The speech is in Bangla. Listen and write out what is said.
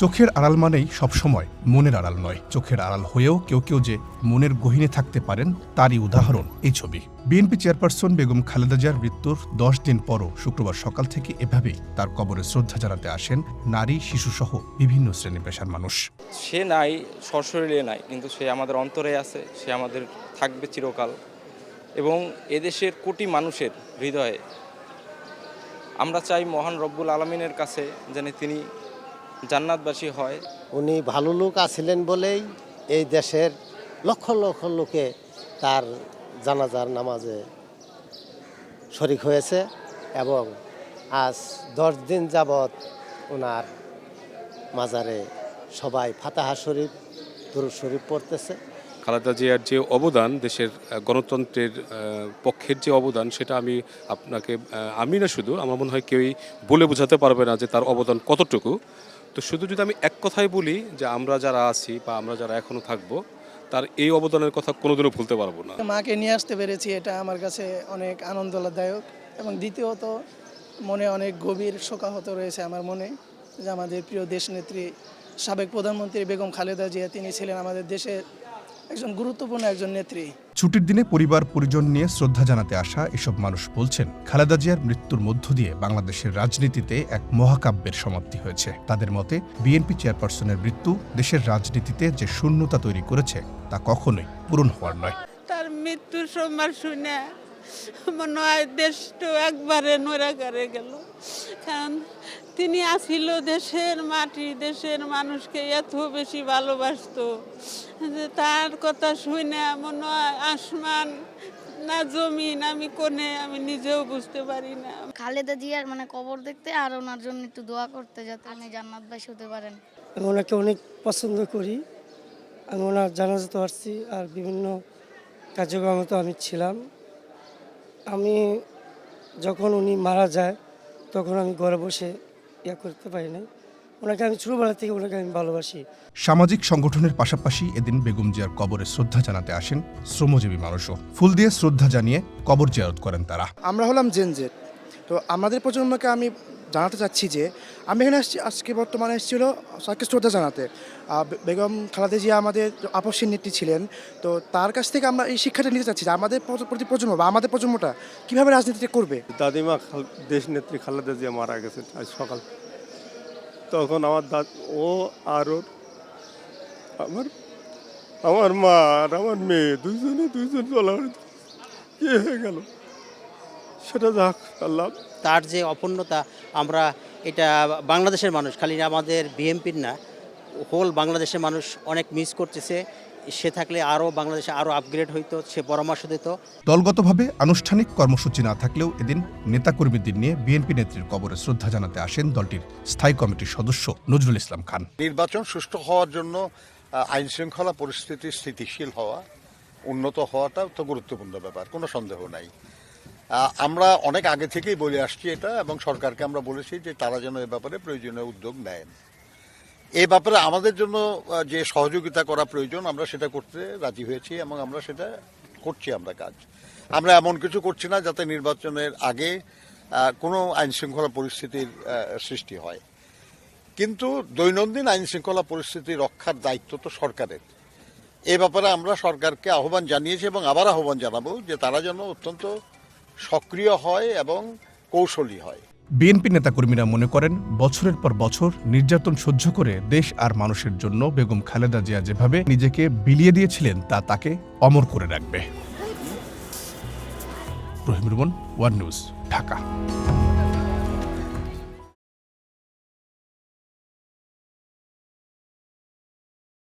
চোখের আড়াল মানেই সবসময় মনের আড়াল নয়। চোখের আড়াল হয়েও কেউ কেউ যে মনের গহীনে থাকতে পারেন তারই উদাহরণ এই ছবি। বিএনপি চেয়ারপারসন বেগম খালেদা জিয়ার মৃত্যুর 10 দিন পরও শুক্রবার সকাল থেকে এভাবেই তার কবরে শ্রদ্ধা জানাতে আসেন নারী, শিশুসহ বিভিন্ন শ্রেণী পেশার মানুষ। সে নাই, সশরীরে নাই, কিন্তু সে আমাদের অন্তরে আছে, সে আমাদের থাকবে চিরকাল। এবং এদেশের কোটি মানুষের হৃদয়ে আমরা চাই মহান রব্বুল আলমিনের কাছে যেন তিনি জান্নাতবাসী হয়। উনি ভালো লোক আছিলেন বলেই এই দেশের লক্ষ লক্ষ লোকে তার জানাজার নামাজে শরীক হয়েছে এবং আজ 10 দিন যাবৎ ওনার মাজারে সবাই ফাতাহা শরীফ, দুরূদ শরীফ পড়তেছে। খালেদা জিয়ার যে অবদান, দেশের গণতন্ত্রের পক্ষের যে অবদান, সেটা আমি না শুধু আমার মনে হয় কেউই বলে বোঝাতে পারবে না যে তার অবদান কতটুকু। তো শুধু যদি আমি এক কথাই বলি যে আমরা যারা আছি বা আমরা যারা এখনো থাকবো, তার এই অবদানের কথা কোনোদিনও ভুলতে পারবো না। মাকে নিয়ে আসতে পেরেছি, এটা আমার কাছে অনেক আনন্দদায়ক। এবং দ্বিতীয়ত মনে অনেক গভীর শোকাহত রয়েছে আমার মনে, যে আমাদের প্রিয় দেশনেত্রী সাবেক প্রধানমন্ত্রী বেগম খালেদা জিয়া, তিনি ছিলেন আমাদের দেশের একজন গুরুত্বপূর্ণ একজন নেত্রী। ছুটির দিনে পরিবার পরিজন নিয়ে শ্রদ্ধা জানাতে আসা এসব মানুষ বলছেন, খালেদা জিয়ার মৃত্যুর মধ্য দিয়ে বাংলাদেশের রাজনীতিতে এক মহাকাব্যের সমাপ্তি হয়েছে। তাদের মতে বিএনপি চেয়ারপারসনের মৃত্যু দেশের রাজনীতিতে যে শূন্যতা তৈরি করেছে তা কখনোই পূরণ হওয়ার নয়। তার মৃত্যুর সময় শুনে মনে হয় দেশটা একবারে নড়াগাড়ে গেল। কারণ তিনি আসিল দেশের মাটি, দেশের মানুষকে এত বেশি ভালোবাসতো যে তার কথা শুনে মনে হয় আসমান না জমিন আমি কোনে আমি নিজেও বুঝতে পারি না। খালেদা জিয়ার কবর দেখতে আর ওনার জন্য একটু দোয়া করতে, যাতে উনি জান্নাতবাসী হতে পারেন। আমি ওনাকে অনেক পছন্দ করি, আমি ওনার জানাজাতে আসছি আর বিভিন্ন কার্যক্রমে তো আমি ছিলাম। আমি যখন উনি মারা যায় তখন আমি ঘরে বসে করতে পারি নাই। ওনাকে আমি ছোটবেলা থেকে ওনাকে আমি ভালোবাসি। সামাজিক সংগঠনের পাশাপাশি এদিন বেগম জিয়ার কবরে শ্রদ্ধা জানাতে আসেন শ্রমজীবী মানুষও। ফুল দিয়ে শ্রদ্ধা জানিয়ে কবর জিয়ারত করেন তারা। আমরা হলাম জেনজেট, তো আমাদের প্রজন্মকে আমি জানাতে চাচ্ছি যে আমি এখানে আজকে বর্তমানে এসেছিল তাকে শ্রদ্ধা জানাতে। বেগম খালেদা জিয়া আমাদের আপসের নেত্রী ছিলেন, তো তার কাছ থেকে আমরা এই শিক্ষাটা নিতে চাচ্ছি যে আমাদের প্রতি প্রজন্ম বা আমাদের প্রজন্মটা কীভাবে রাজনীতিটা করবে। দাদিমা দেশ নেত্রী খালেদা জিয়া মারা গেছে আজ সকাল, তখন আমার ও আর আমার মা আর আমার মেয়ে দুইজন চলা কি হয়ে গেল সেটা যাক আল্লাহ। তার যে অপূর্ণতা আমরা এটা বাংলাদেশের মানুষ, খালি আমাদের বিএনপির না, হোল বাংলাদেশের মানুষ অনেক মিস করতেছে। সে থাকলে আরও বাংলাদেশে আরও আপগ্রেড হইতো, সে পরামর্শ দিত। দলগতভাবে আনুষ্ঠানিক কর্মসূচি না থাকলেও এদিন নেতাকর্মীদের নিয়ে বিএনপি নেত্রীর কবরে শ্রদ্ধা জানাতে আসেন দলটির স্থায়ী কমিটির সদস্য নজরুল ইসলাম খান। নির্বাচন সুষ্ঠু হওয়ার জন্য আইন শৃঙ্খলা পরিস্থিতি স্থিতিশীল হওয়া, উন্নত হওয়াটা তো গুরুত্বপূর্ণ ব্যাপার, কোনো সন্দেহ নাই। আমরা অনেক আগে থেকেই বলে আসছি এটা, এবং সরকারকে আমরা বলেছি যে তারা যেন এ ব্যাপারে প্রয়োজনীয় উদ্যোগ নেন। এই ব্যাপারে আমাদের জন্য যে সহযোগিতা করা প্রয়োজন আমরা সেটা করতে রাজি হয়েছি এবং আমরা সেটা করছি। আমরা এমন কিছু করছি না যাতে নির্বাচনের আগে কোনো আইন শৃঙ্খলা পরিস্থিতির সৃষ্টি হয়, কিন্তু দৈনন্দিন আইন শৃঙ্খলা পরিস্থিতি রক্ষার দায়িত্ব তো সরকারের। এ ব্যাপারে আমরা সরকারকে আহ্বান জানিয়েছি এবং আবার আহ্বান জানাবো যে তারা যেন অত্যন্ত সক্রিয় হয় এবং কৌশলী হয়। বিএনপি নেতাকর্মীরা মনে করেন, বছরের পর বছর নির্যাতন সহ্য করে দেশ আর মানুষের জন্য বেগম খালেদা জিয়া যেভাবে নিজেকে বিলিয়ে দিয়েছিলেন তা তাকে অমর করে রাখবে। রহিম রুমন, ওয়ান নিউজ, ঢাকা।